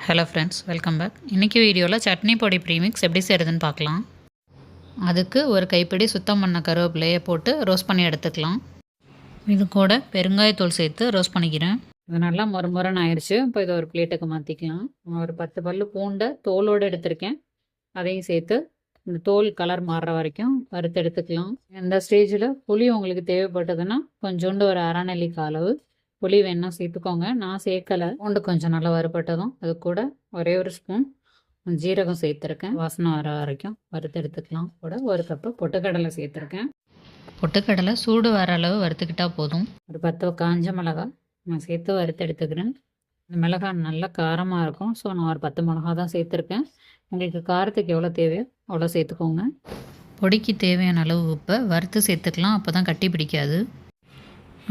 Hello friends, welcome back. இன்றைக்கி வீடியோவில் சட்னி பொடி ப்ரீமிக்ஸ் எப்படி செய்கிறதுன்னு பார்க்கலாம். அதுக்கு ஒரு கைப்பிடி சுத்தம் பண்ண கருவேப்பிலையை போட்டு ரோஸ்ட் பண்ணி எடுத்துக்கலாம். இது கூட பெருங்காயத்தூள் சேர்த்து ரோஸ்ட் பண்ணிக்கிறேன். இது நல்லா மொறுமொறுன்னு ஆயிடுச்சு. இப்போ இதை ஒரு பிளேட்டுக்கு மாற்றிக்கலாம். ஒரு 10 பல்லு பூண்டை தோலோடு எடுத்திருக்கேன். அதையும் சேர்த்து இந்த தோல் கலர் மாறுற வரைக்கும் வறுத்து எடுத்துக்கலாம். இந்த ஸ்டேஜில் புளி உங்களுக்கு தேவைப்பட்டதுன்னா கொஞ்சோண்டு ஒரு அரை நெல்லிக்காய் அளவு புளி வேணால் சேர்த்துக்கோங்க. நான் சேர்க்கலை. பூண்டு கொஞ்சம் நல்லா வறுபட்டதும் அது கூட ஒரே ஒரு ஸ்பூன் ஜீரகம் சேர்த்துருக்கேன். வாசனை வர வரைக்கும் வறுத்து எடுத்துக்கலாம். கூட ஒரு கப்பு பொட்டுக்கடலை சேர்த்துருக்கேன். பொட்டுக்கடலை சூடு வர அளவு வறுத்துக்கிட்டால் போதும். ஒரு 10 காஞ்ச மிளகாய் நான் சேர்த்து வறுத்து எடுத்துக்கிறேன். இந்த மிளகாய் நல்லா காரமாக இருக்கும். ஸோ நான் ஒரு 10 மிளகா தான் சேர்த்துருக்கேன். உங்களுக்கு காரத்துக்கு எவ்வளோ தேவையோ அவ்வளோ சேர்த்துக்கோங்க. பொடிக்கு தேவையான அளவு உப்பை வறுத்து சேர்த்துக்கலாம். அப்போ தான் கட்டி பிடிக்காது.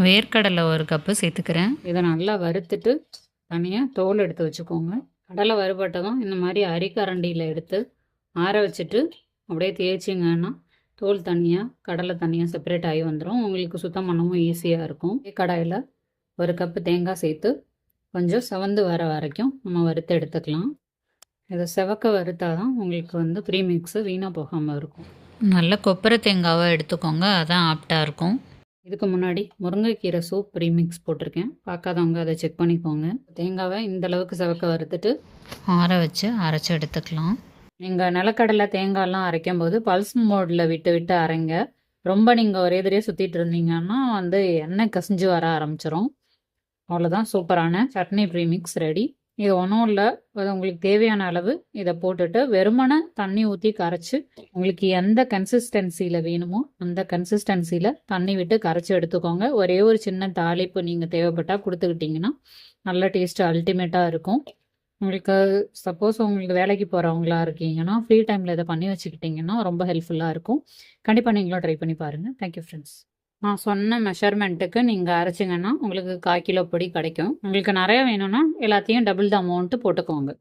வேர்க்கடலை ஒரு கப்பு சேர்த்துக்கிறேன். இதை நல்லா வறுத்துட்டு தனியாக தோல் எடுத்து வச்சுக்கோங்க. கடலை வறுபட்டதும் இந்த மாதிரி அரிக்கரண்டியில் எடுத்து ஆற வச்சுட்டு அப்படியே தேய்ச்சிங்கன்னா தோல் தனியாக கடலை தனியாக செப்பரேட் ஆகி வந்துடும். உங்களுக்கு சுத்தம் பண்ணவும் ஈஸியாக இருக்கும். கடாயில் ஒரு கப்பு தேங்காய் சேர்த்து கொஞ்சம் செவந்து வர வரைக்கும் நம்ம வறுத்து எடுத்துக்கலாம். இதை செவக்க வறுத்தாதான் உங்களுக்கு ப்ரீமிக்ஸு வீணாக போகாமல் இருக்கும். நல்ல கொப்பரை தேங்காவை எடுத்துக்கோங்க, அதான் ஆப்டாக இருக்கும். இதுக்கு முன்னாடி முருங்கைக்கீரை சூப் ப்ரீமிக்ஸ் போட்டிருக்கேன். பார்க்காதவங்க அதை செக் பண்ணிக்கோங்க. தேங்காவை இந்த அளவுக்கு செவக்க வறுத்துட்டு ஆற வச்சு அரைச்சி எடுத்துக்கலாம். நீங்கள் நிலக்கடலை தேங்காயெல்லாம் அரைக்கும் போது பல்ஸ் மோடில் விட்டு விட்டு அரைங்க. ரொம்ப நீங்கள் ஒரே தடவை சுற்றிட்டு இருந்தீங்கன்னா எண்ணெய் கசிஞ்சு வர ஆரம்பிச்சிடும். அவ்வளோதான், சூப்பரான சட்னி ப்ரீமிக்ஸ் ரெடி. இது ஒன்றும் இல்லை, அது உங்களுக்கு தேவையான அளவு இதை போட்டுட்டு வெறுமனை தண்ணி ஊற்றி கரைச்சி உங்களுக்கு எந்த கன்சிஸ்டன்சியில் வேணுமோ அந்த கன்சிஸ்டன்சியில் தண்ணி விட்டு கரைச்சி எடுத்துக்கோங்க. ஒரே ஒரு சின்ன தாளிப்பு நீங்கள் தேவைப்பட்டால் கொடுத்துக்கிட்டிங்கன்னா நல்ல டேஸ்ட்டு அல்டிமேட்டாக இருக்கும். உங்களுக்கு சப்போஸ் உங்களுக்கு வேலைக்கு போகிறவங்களா இருக்கீங்கன்னா ஃப்ரீ டைமில் இதை பண்ணி வச்சுக்கிட்டிங்கன்னா ரொம்ப ஹெல்ப்ஃபுல்லாக இருக்கும். கண்டிப்பாக நீங்களும் ட்ரை பண்ணி பாருங்கள். Thank you friends. நான் சொன்ன மெஷர்மெண்ட்டுக்கு நீங்கள் அரைச்சிங்கன்னா உங்களுக்கு 1/4 கிலோ பொடி கிடைக்கும். உங்களுக்கு நிறைய வேணும்னா எல்லாத்தையும் டபுள் த அமௌண்ட்டு போட்டுக்கோங்க.